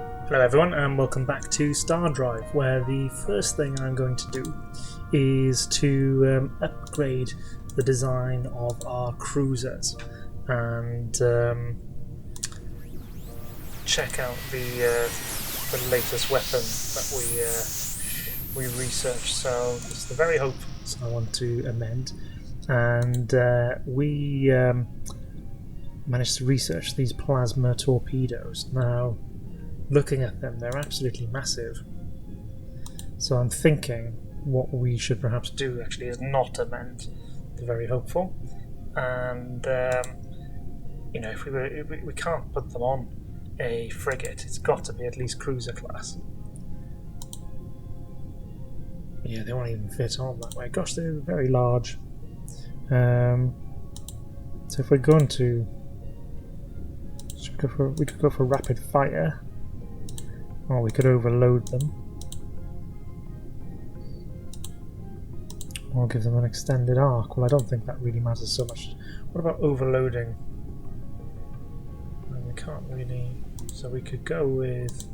Hello everyone and welcome back to Star Drive, where the first thing I'm going to do is to upgrade the design of our cruisers and check out the latest weapon that we researched. So it's the very hopeful I want to amend, and we managed to research these plasma torpedoes. Now, looking at them, they're absolutely massive. So I'm thinking what we should perhaps do actually is not amend the very hopeful, and if we can't put them on a frigate, it's got to be at least cruiser class. Yeah, they won't even fit on that way. Gosh, they're very large. So if we're going to, we could go for rapid fire. Or we could overload them. Or give them an extended arc. Well, I don't think that really matters so much. What about overloading? We can't really... So we could go with...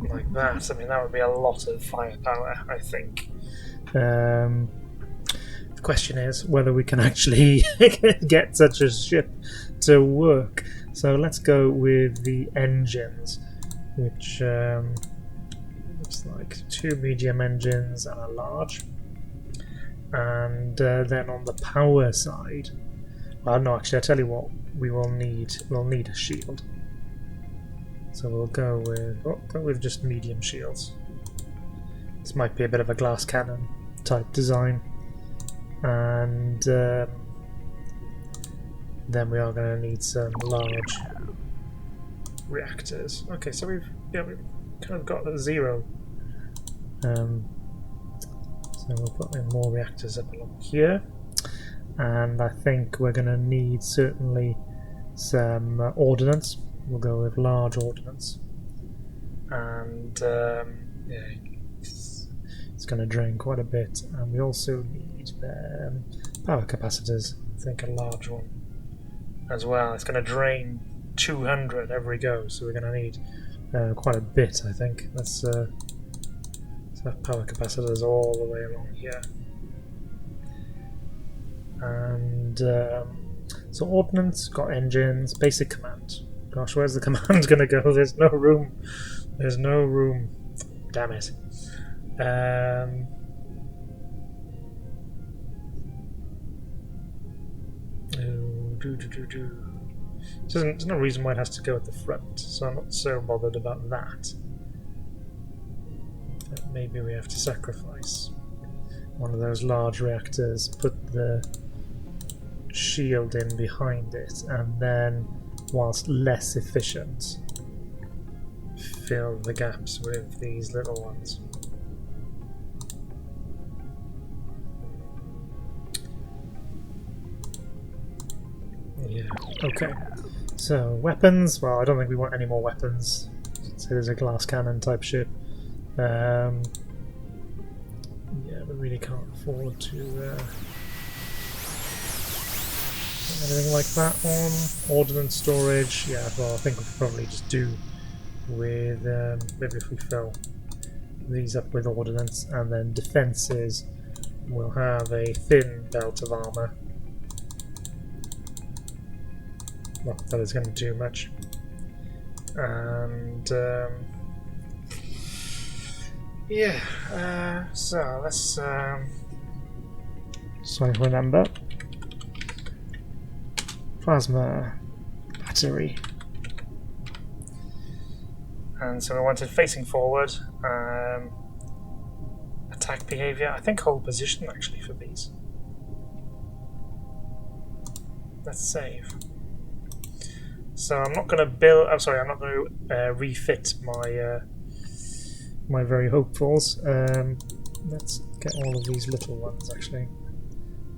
like that. I mean, that would be a lot of firepower, I think. The question is whether we can actually get such a ship to work. So let's go with the engines, which looks like 2 medium engines and a large. And then on the power side, well, no, actually, I tell you what, we'll need a shield. So we'll go with just medium shields. This might be a bit of a glass cannon type design, and then we are going to need some large reactors. Okay, so we've kind of got a 0. So we'll put in more reactors up along here, and I think we're going to need certainly some ordnance. We'll go with large ordnance, and yeah, it's going to drain quite a bit, and we also need power capacitors. I think a large one as well. It's going to drain 200 every go, so we're going to need quite a bit, I think. Let's have power capacitors all the way along here. And so ordnance, got engines, basic command. Gosh, where's the command going to go? There's no room. There's no room. Damn it. There's no reason why it has to go at the front, so I'm not so bothered about that. But maybe we have to sacrifice one of those large reactors, put the shield in behind it, and then, whilst less efficient, fill the gaps with these little ones. Yeah, okay. So, weapons. Well, I don't think we want any more weapons. So there's a glass cannon type ship. Yeah, we really can't afford to anything like that on. Ordnance storage. Yeah, well, I think we'll probably just do with maybe if we fill these up with ordnance, and then defences, we'll have a thin belt of armour. Not that it's going to do much. And yeah, so let's so remember plasma battery. And so we wanted facing forward, attack behaviour. I think hold position actually for these. Let's save. So I'm not going to build. I'm sorry. I'm not going to refit my my very hopefuls. Let's get all of these little ones actually.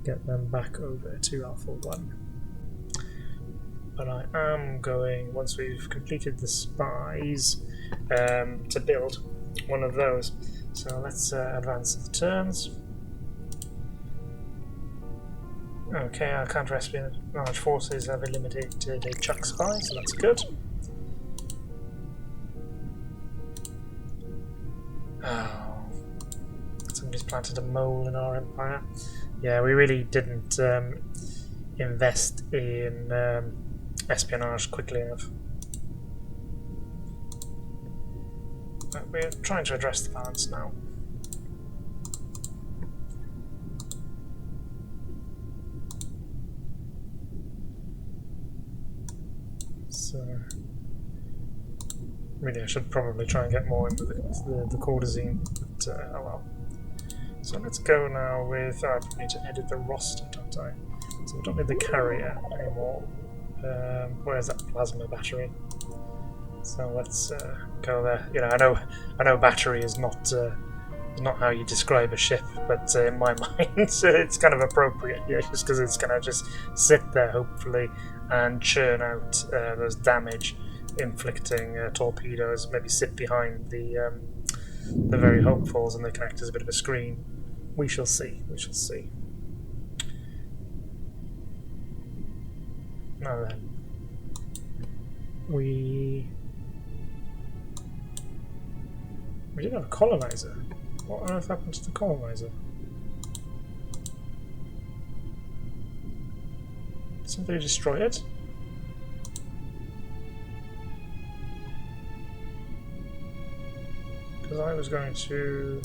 Get them back over to Alpha 1. But I am going, once we've completed the spies, to build one of those. So let's advance the turns. Okay, our counter-espionage forces have eliminated a Chuck spy, so that's good. Oh, somebody's planted a mole in our empire. Yeah, we really didn't invest in espionage quickly enough. But we're trying to address the balance now. So, really, I should probably try and get more into the courtesan, but oh well. So let's go now with... I need to edit the roster, don't I? So we don't need the carrier anymore. Where's that plasma battery? So let's go there. You know, I know battery is not how you describe a ship, but in my mind it's kind of appropriate, yeah, just because it's going to just sit there, hopefully, and churn out those damage-inflicting torpedoes, maybe sit behind the very hopefuls, and they can act as a bit of a screen. We shall see, we shall see. Now then, we did have a colonizer. What on earth happened to the colonizer? Did somebody destroy it? Because I was going to...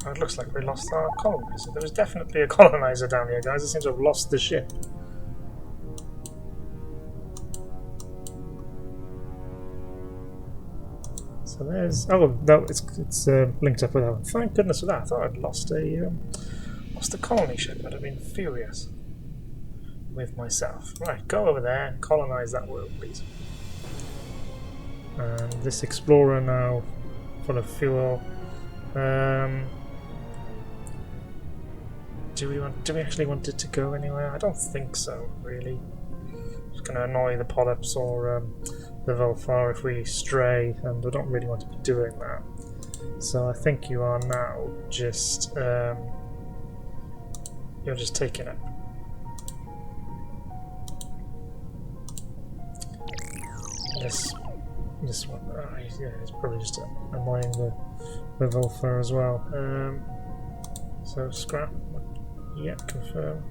Oh, it looks like we lost our colonizer. There was definitely a colonizer down here, guys. It seems to have lost the ship. So there's... Oh, no, it's linked up with that one. Thank goodness for that. I thought I'd lost a colony ship. I'd have been furious with myself. Right, go over there and colonize that world, please. And this explorer now full of fuel. Do we actually want it to go anywhere? I don't think so, really. It's going to annoy the polyps or the Volfar if we stray, and we don't really want to be doing that. So I think you are now just you're just taking it. This one, yeah, it's probably just annoying the Volfar as well. So scrap. Yeah, confirm.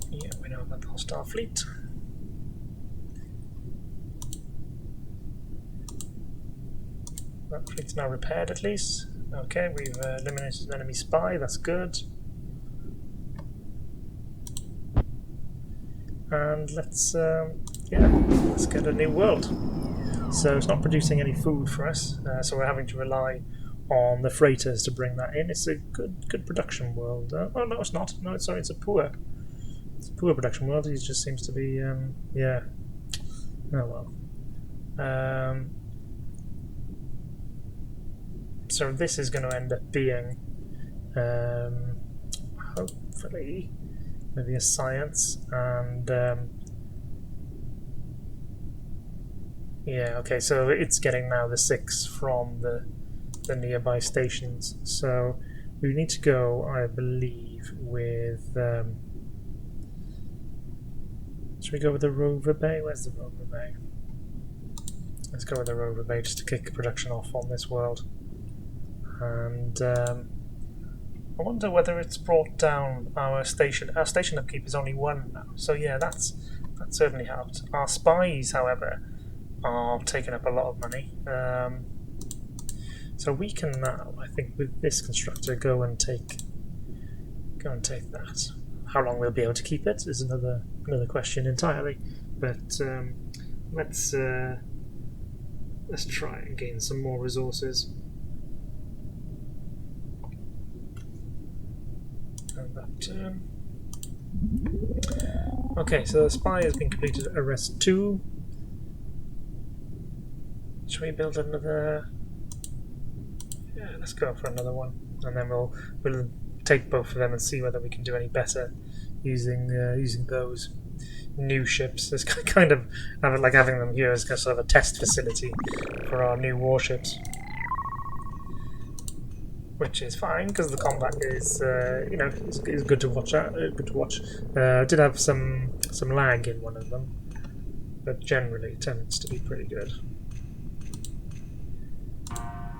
Yeah, we know about the hostile fleet. That fleet's now repaired at least. Okay, we've eliminated an enemy spy, that's good. And let's get a new world. So it's not producing any food for us, so we're having to rely on the freighters to bring that in. It's a good production world. Oh no, it's not. No, sorry, it's a poor production world. He just seems to be yeah. Oh well. So this is going to end up being hopefully maybe a science and yeah, okay, so it's getting now the 6 from the nearby stations. So we need to go, I believe, with should we go with the rover bay? Where's the rover bay? Let's go with the rover bay just to kick production off on this world. And I wonder whether it's brought down our station. Our station upkeep is only 1 now, so yeah, that certainly helped. Our spies, however, are taking up a lot of money. So we can now, I think, with this constructor, go and take that. How long we'll be able to keep it is another question entirely. But let's try and gain some more resources. Okay, so the spy has been completed at arrest 2. Should we build another? Yeah, let's go for another one, and then we'll take both of them and see whether we can do any better using those. new ships. It's kind of like having them here as sort of a test facility for our new warships, which is fine because the combat is, you know, is good to watch. Good to watch. Did have some lag in one of them, but generally it tends to be pretty good.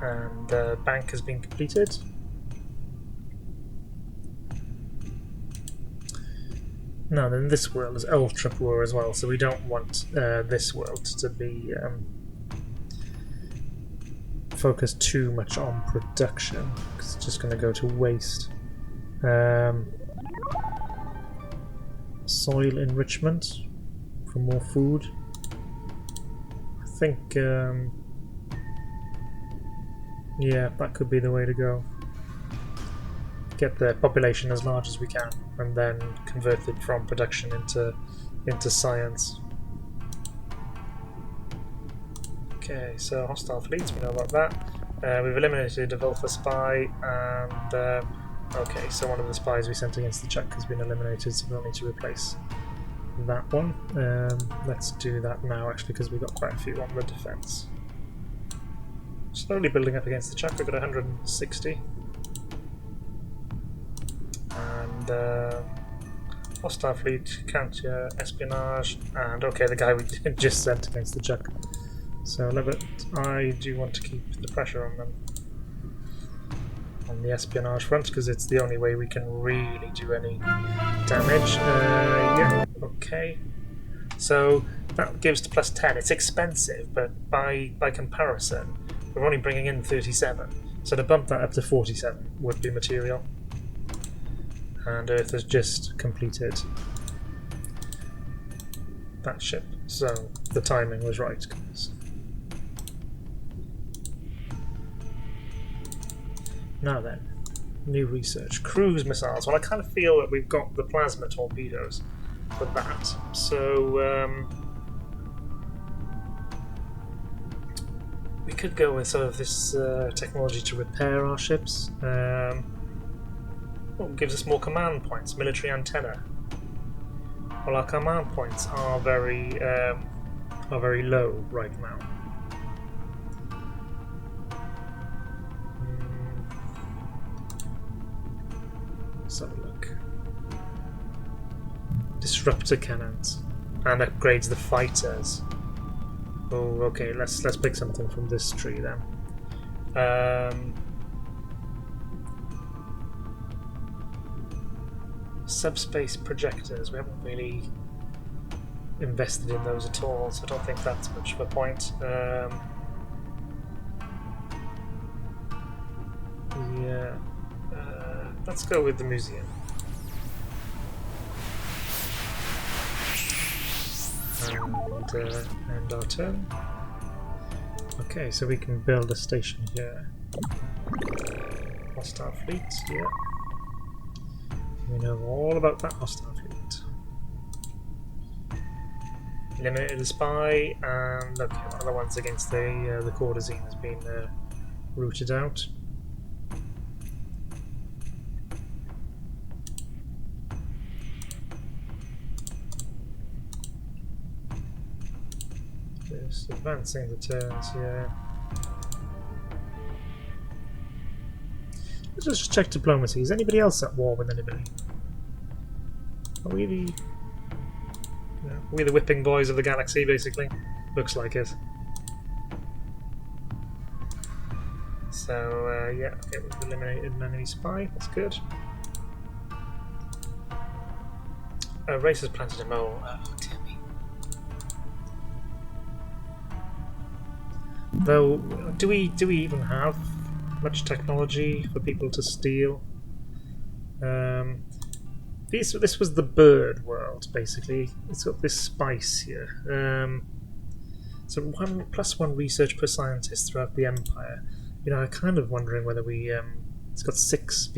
And the bank has been completed. Now then, this world is ultra poor as well, so we don't want this world to be focused too much on production, because it's just going to go to waste. Soil enrichment for more food. I think, yeah, that could be the way to go. Get the population as large as we can, and then convert it from production into science. Okay, so hostile fleets, we know about that. We've eliminated a Volfa spy, and okay, so one of the spies we sent against the Czech has been eliminated, so we'll need to replace that one. Let's do that now, actually, because we've got quite a few on the defence. Slowly building up against the Czech. We've got 160. And hostile fleet, counter espionage, and okay, the guy we just sent against the Czech. So I do want to keep the pressure on them on the espionage front, because it's the only way we can really do any damage. Yeah, okay. So that gives to plus 10. It's expensive, but by comparison, we're only bringing in 37. So to bump that up to 47 would be material. And Earth has just completed that ship, so the timing was right. Now then, new research. Cruise missiles. Well, I kind of feel that we've got the plasma torpedoes for that, so we could go with sort of this technology to repair our ships. Well, gives us more command points. Military antenna. Well, our command points are very low right now. Let's have a look. Disruptor cannons and upgrades the fighters. Oh, okay. Let's pick something from this tree then. Subspace projectors, we haven't really invested in those at all, so I don't think that's much of a point. Yeah, let's go with the museum. And our turn. Okay, so we can build a station here. Hostile fleet, yeah. We know all about that hostile fleet. Eliminated a spy, and okay, one of the ones against the courtesan has been rooted out. Just advancing the turns, yeah. Let's just check diplomacy. Is anybody else at war with anybody? Are we the... No, are we the whipping boys of the galaxy, basically? Looks like it. So, yeah, okay, we've eliminated an enemy spy. That's good. Race has planted a mole. Oh, dear me. Though, do we even have much technology for people to steal? This was the bird world, basically. It's got this spice here. So +1 research per scientist throughout the Empire. You know, I'm kind of wondering whether we... it's got six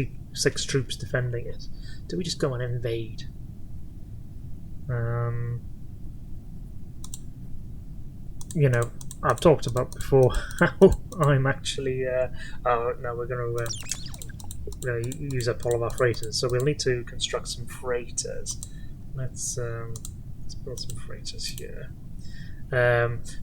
troops defending it. Do we just go and invade? You know, I've talked about before how I'm actually... oh, no, we're going to use up all of our freighters, so we'll need to construct some freighters. Let's build some freighters here.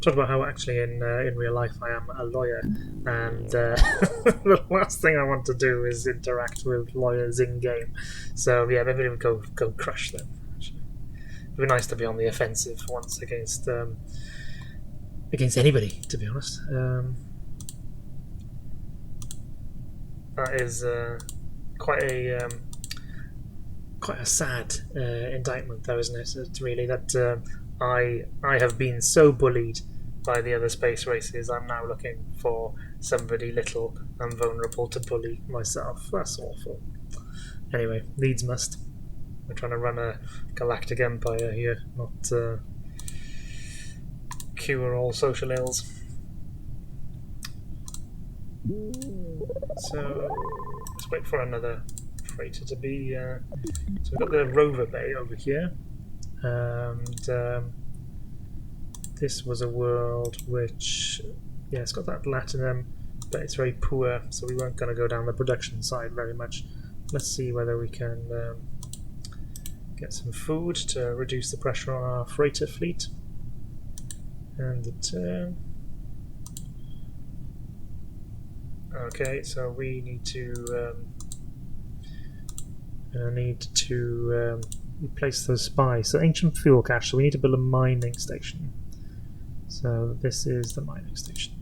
Talk about how actually in real life I am a lawyer, and the last thing I want to do is interact with lawyers in game. So yeah, maybe we'll go crush them. Actually, it'd be nice to be on the offensive once against anybody. To be honest, that is quite a sad indictment, though, isn't it? It's really that. I have been so bullied by the other space races. I'm now looking for somebody little and vulnerable to bully myself. That's awful. Anyway, needs must. We're trying to run a galactic empire here, not cure all social ills. So let's wait for another freighter to be. So we've got the rover bay over here. And this was a world which, yeah, it's got that platinum, but it's very poor, so we weren't going to go down the production side very much. Let's see whether we can get some food to reduce the pressure on our freighter fleet. And the turn. Okay, so we need to replace those spies. So ancient fuel cache, so we need to build a mining station. So this is the mining station.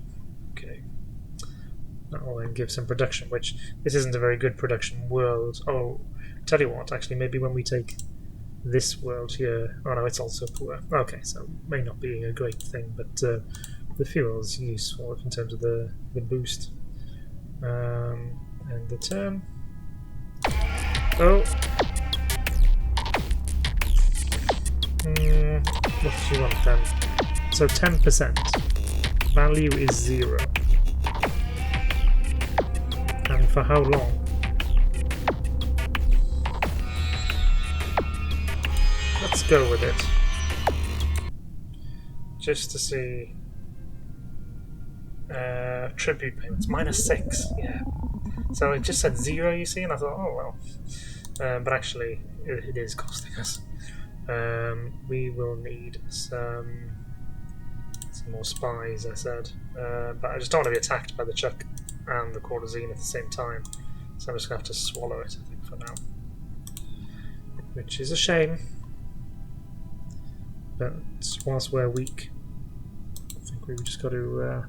Okay. That will then give some production, which this isn't a very good production world. Oh, tell you what, actually maybe when we take this world here, oh no, it's also poor. Okay, so it may not be a great thing, but the fuel is useful in terms of the boost. And the turn. Oh! What do you want then? So 10%. Value is 0. And for how long? Let's go with it. Just to see. Tribute payments. -6. Yeah. So it just said 0, you see, and I thought, oh well. But actually, it is costing us. We will need some more spies, I said, but I just don't want to be attacked by the Chuck and the Quarterzine at the same time, so I'm just going to have to swallow it, I think, for now, which is a shame, but whilst we're weak, I think we've just got to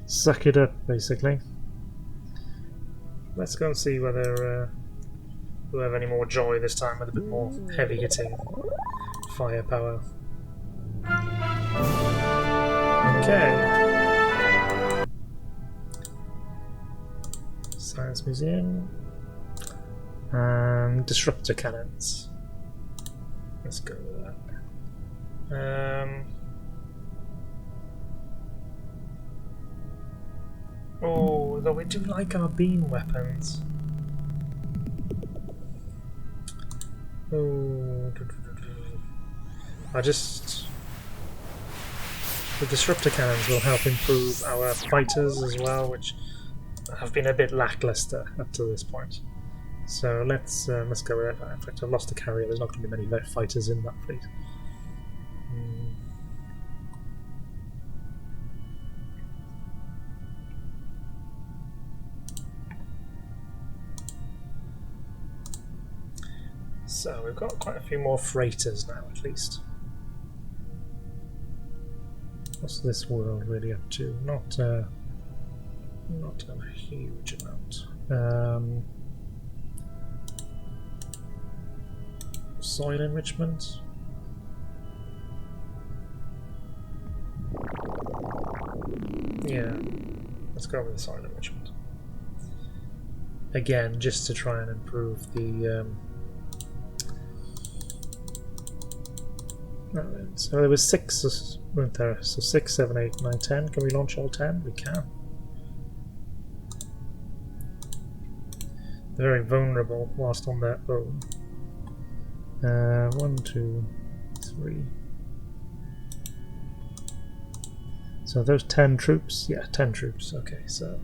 suck it up, basically. Let's go and see whether we'll have any more joy this time with a bit more heavy-hitting firepower. Okay. Science Museum. And disruptor cannons. Let's go with that. Oh, though we do like our beam weapons. Oh, the disruptor cannons will help improve our fighters as well, which have been a bit lackluster up to this point. So let's go with that. In fact, I've lost a carrier. There's not going to be many fighters in that fleet. So we've got quite a few more freighters now, at least. What's this world really up to? Not a huge amount. Soil enrichment. Yeah, let's go with the soil enrichment. Again, just to try and improve the. So there was 6, weren't there? So 6, 7, 8, 9, 10. Can we launch all 10? We can. They're very vulnerable whilst on their own. 1, 2, 3. So those 10 troops? Yeah, 10 troops. Okay, so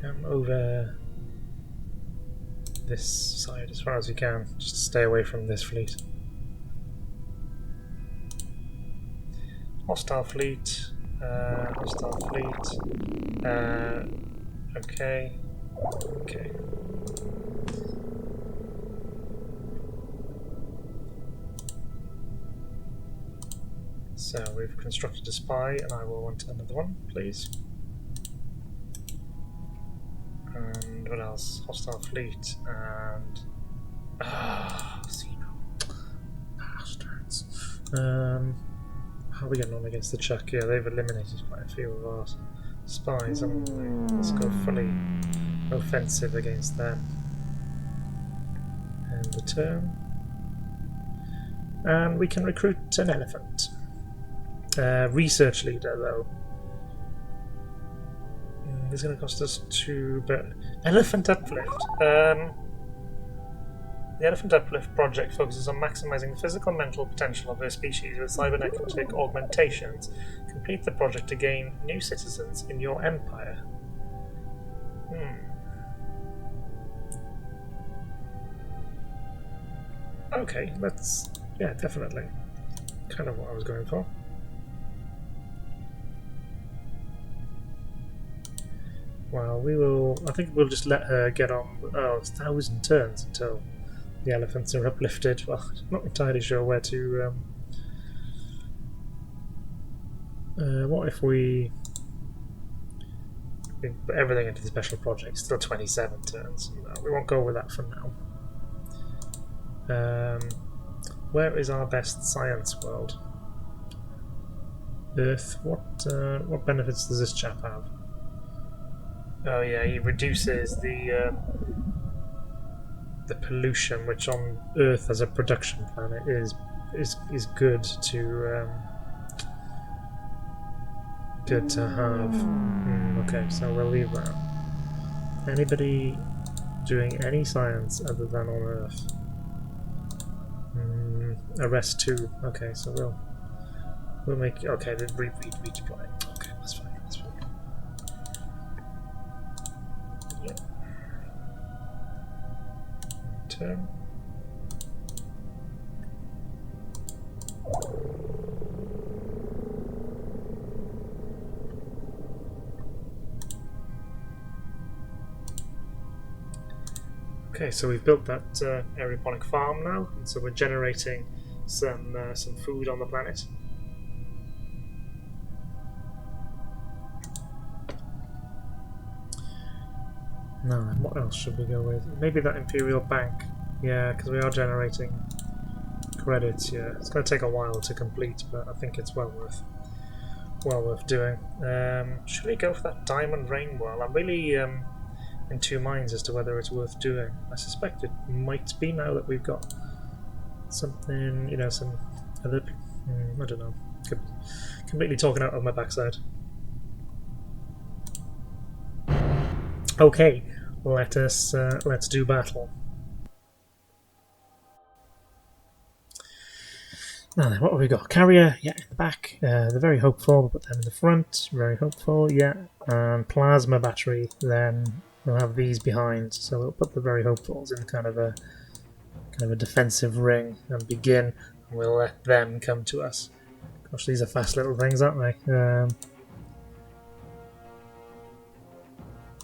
come over this side as far as you can, just to stay away from this fleet. Hostile fleet. Hostile fleet. Okay. Okay. So we've constructed a spy, and I will want another one, please. And what else? Hostile fleet and bastards. How are we getting on against the Chuck? Yeah, they've eliminated quite a few of our spies, haven't they? Let's go fully offensive against them. And the turn. And we can recruit an elephant. Research leader, though. This is going to cost us 2, but elephant uplift. The Elephant Uplift project focuses on maximizing the physical and mental potential of their species with cybernetic augmentations. Complete the project to gain new citizens in your empire. Okay, let's... yeah, definitely. Kind of what I was going for. Well, we will... I think we'll just let her get on... oh, it's 1,000 turns until the elephants are uplifted. Well, I'm not entirely sure where to... what if we put everything into the special project? Still 27 turns. No, we won't go with that for now. Where is our best science world? Earth. What benefits does this chap have? Oh yeah, he reduces the pollution, which on Earth as a production planet is good to have. Okay, so we'll leave that. Anybody doing any science other than on Earth? Arrest 2. Okay, so we'll make... okay, then redeploy. Okay, that's fine. That's fine. Yeah. Turn. Okay, so we've built that aeroponic farm now, and so we're generating some food on the planet. Now then, what else should we go with? Maybe that Imperial Bank. Yeah, because we are generating credits. Yeah, it's going to take a while to complete, but I think it's well worth doing. Should we go for that Diamond Rain World? I'm really in two minds as to whether it's worth doing. I suspect it might be now that we've got something, you know, some other... I don't know. Completely talking out of my backside. Okay, let's do battle. Now then, what have we got? Carrier, yeah, in the back. They're very hopeful. We'll put them in the front. Very hopeful, yeah. And plasma battery, then we'll have these behind. So we'll put the very hopefuls in kind of a defensive ring and begin. And we'll let them come to us. Gosh, these are fast little things, aren't they?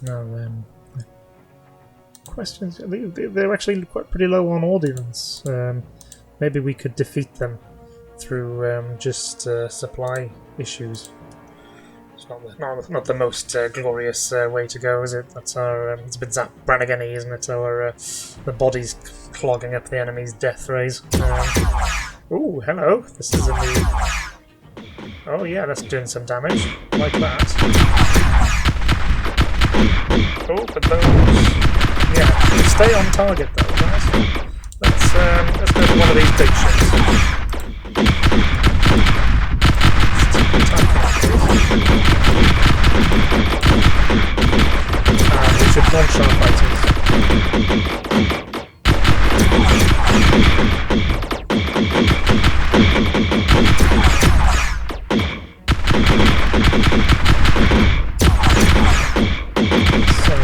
Now then, questions. They're actually quite pretty low on ordnance. Maybe we could defeat them through just supply issues. It's not the most glorious way to go, is it? That's our it's a bit Zap Brannigan-y, isn't it? Our the body's clogging up the enemy's death rays. Oh, hello. This is a new. Oh yeah, that's doing some damage like that. Oh, but those... yeah, stay on target though, guys. Let's go to one of these big ships. And we should launch our fighters.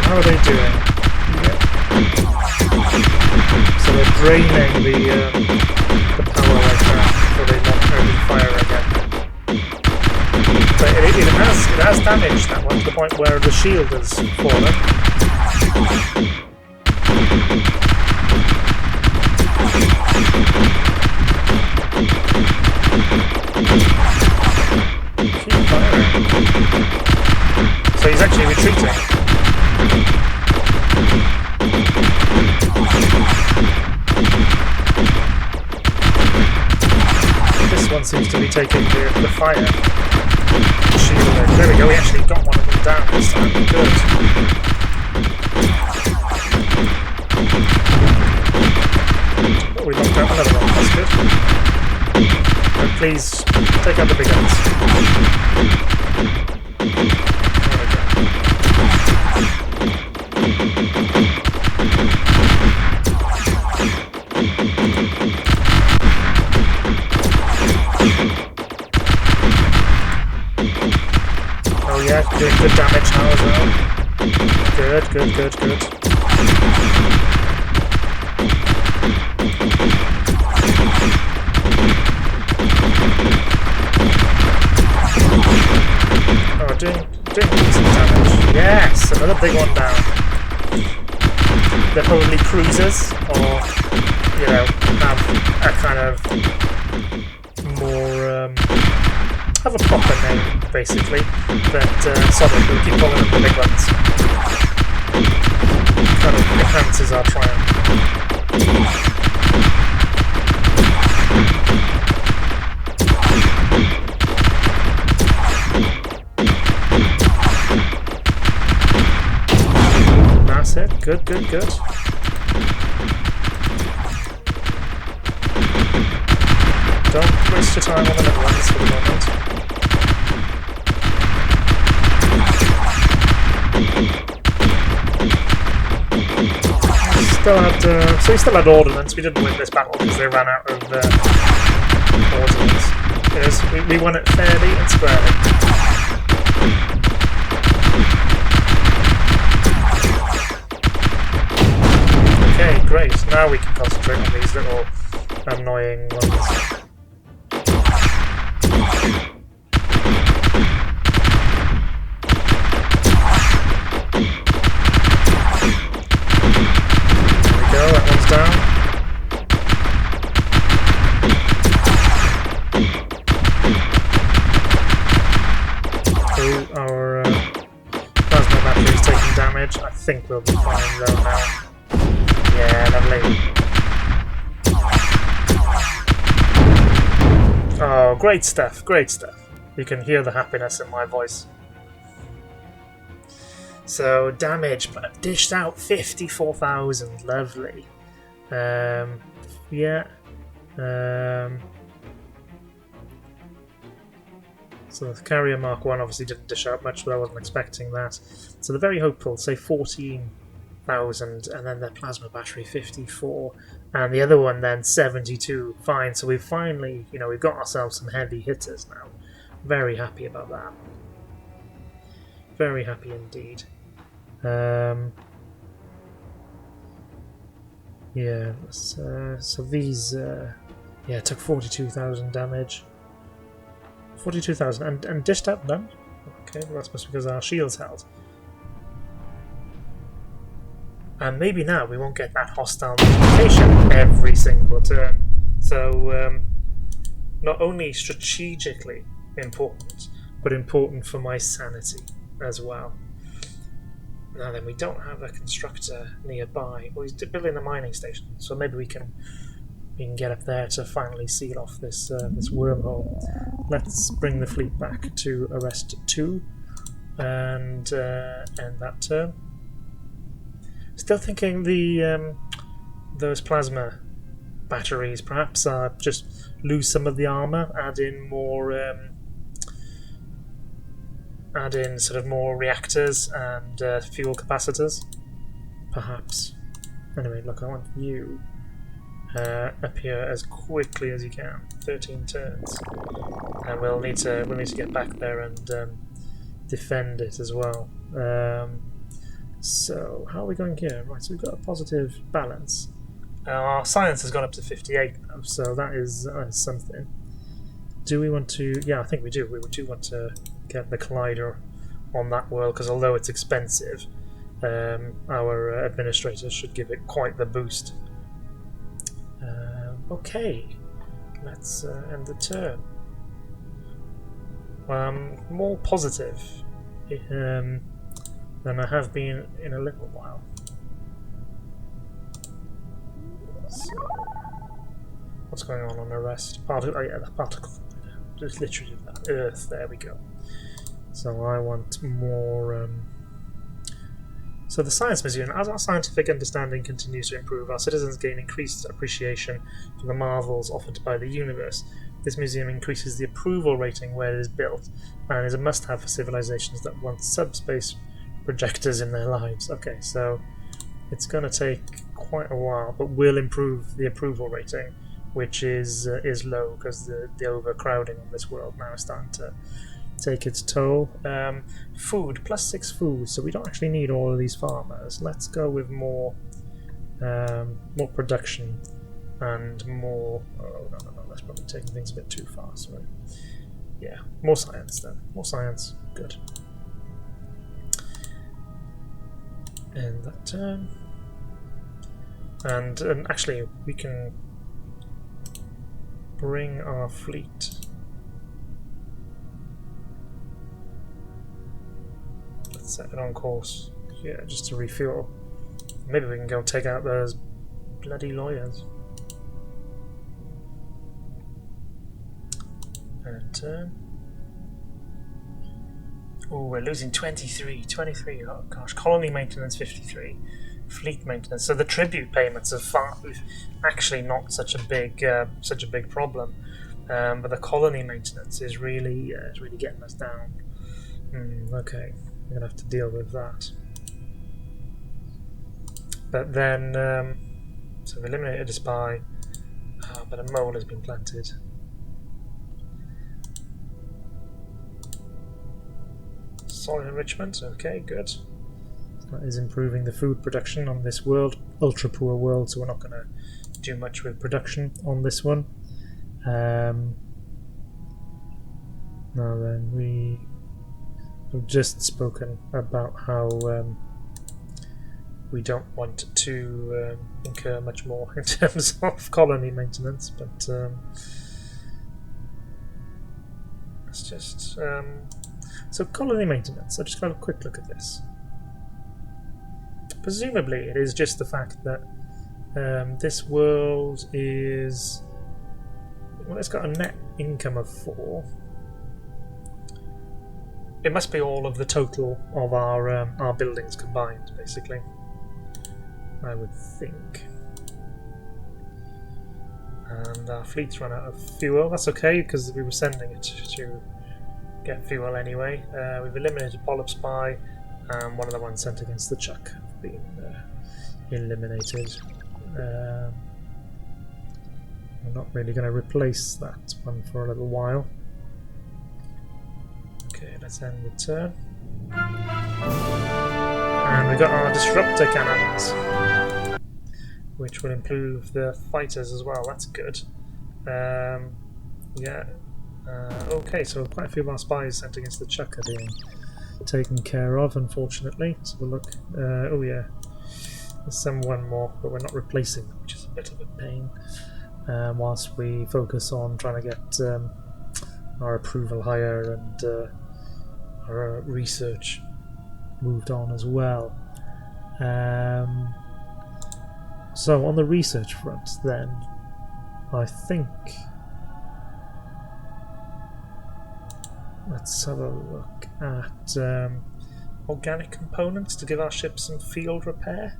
How are they doing? Yep. So they're draining the power like that, so they not only fire again. But it has damage, that one, to the point where the shield has fallen. Keep firing. So he's actually retreating. This one seems to be taking the fire. Shield. There we go, we actually got one of them down this time. Good. Oh, we knocked out another one, that's good. But please, take out the big guns. Oh yeah, doing good damage now as well. Good. Oh, doing decent damage. Yes, another big one down. They're probably cruisers, or, you know, have a kind of more, have a proper name, basically. But, sorry, we'll keep calling them the big ones. Kind of enhances our triumph. That's it. Good. Don't waste your time on the little ones for the moment. So we still had ordnance. We didn't win this battle because they ran out of ordnance. Because we won it fairly and squarely. Okay, great. Now we can concentrate on these little annoying ones. Down. Oh, our plasma battery is taking damage. I think we'll be fine though now. Yeah, lovely. Oh, great stuff, great stuff. You can hear the happiness in my voice. So, damage, but I've dished out 54,000. Lovely. Yeah. So the carrier Mark 1 obviously didn't dish out much, but I wasn't expecting that. So they're very hopeful, say 14,000, and then their plasma battery 54, and the other one then 72. Fine, so we've finally, you know, we've got ourselves some heavy hitters now. Very happy about that. Very happy indeed. Yeah, so these, yeah, took 42,000 damage. 42,000 and dished out none? Okay, well that's must be because our shields held. And maybe now we won't get that hostile notification every single turn. So, not only strategically important, but important for my sanity as well. Now then, we don't have a constructor nearby. Well, he's building a mining station, so maybe we can get up there to finally seal off this this wormhole. Let's bring the fleet back to Arrest 2 and end that turn. Still thinking the those plasma batteries perhaps just lose some of the armor, add in more. Add in sort of more reactors and fuel capacitors, perhaps. Anyway, look, I want you up here as quickly as you can. 13 turns, and we'll need to get back there and defend it as well. So how are we going here? Right, so we've got a positive balance. Our science has gone up to 58 now, so that is something. Do we want to? Yeah, I think we do. We do want to get the collider on that world, because although it's expensive, our administrators should give it quite the boost. Okay, let's end the turn. More positive than I have been in a little while. So, what's going on the rest? Oh yeah, the particle. Just literally that Earth. There we go. So I want more. So the Science Museum, as our scientific understanding continues to improve, our citizens gain increased appreciation for the marvels offered by the universe. This museum increases the approval rating where it is built, and is a must-have for civilizations that want subspace projectors in their lives. Okay, so it's going to take quite a while, but will improve the approval rating, which is low because the overcrowding on this world now is starting to take its toll. Food, +6 food, so we don't actually need all of these farmers. Let's go with more production and more. Oh no, that's probably taking things a bit too far. Sorry. Yeah, more science then. More science. Good. And that turn. And actually, we can bring our fleet. Let's set it on course. Yeah, just to refuel. Maybe we can go take out those bloody lawyers. And turn. Oh, we're losing 23. 23. Oh gosh. Colony maintenance 53. Fleet maintenance. So the tribute payments are actually not such a big problem, but the colony maintenance is really getting us down. Okay, we're gonna have to deal with that. But then, so we've eliminated a spy, but a mole has been planted. Soil enrichment. Okay, good. That is improving the food production on this world. Ultra poor world, so we're not going to do much with production on this one. Now then, we have just spoken about how we don't want to incur much more in terms of colony maintenance, but let's just... so colony maintenance, I'll just have a quick look at this. Presumably it is just the fact that this world is... well, it's got a net income of 4. It must be all of the total of our buildings combined, basically. I would think. And our fleet's run out of fuel. That's okay, because we were sending it to get fuel anyway. We've eliminated Polyp Spy, and one of the ones sent against the Chuck have been eliminated. I'm not really going to replace that one for a little while. Okay, let's end the turn. And we got our disruptor cannons, which will improve the fighters as well. That's good. Yeah. Okay, so quite a few of our spies sent against the Chuck are being taken care of, unfortunately. So we'll look. Oh yeah, there's one more, but we're not replacing them, which is a bit of a pain. Whilst we focus on trying to get our approval higher and our research moved on as well. So on the research front, then, I think let's have a look at organic components to give our ship some field repair.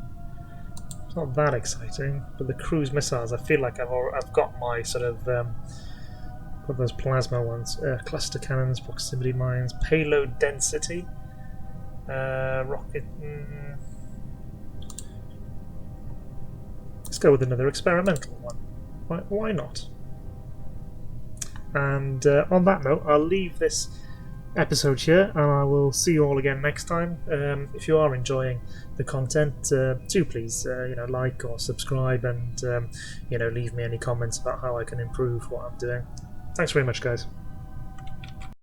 It's not that exciting, but the cruise missiles, I feel like I've got my sort of got those plasma ones, cluster cannons, proximity mines, payload density, rocket. Let's go with another experimental one. Why not? And on that note, I'll leave this episode here, and I will see you all again next time. If you are enjoying the content, do please like or subscribe, and leave me any comments about how I can improve what I'm doing. Thanks very much, guys.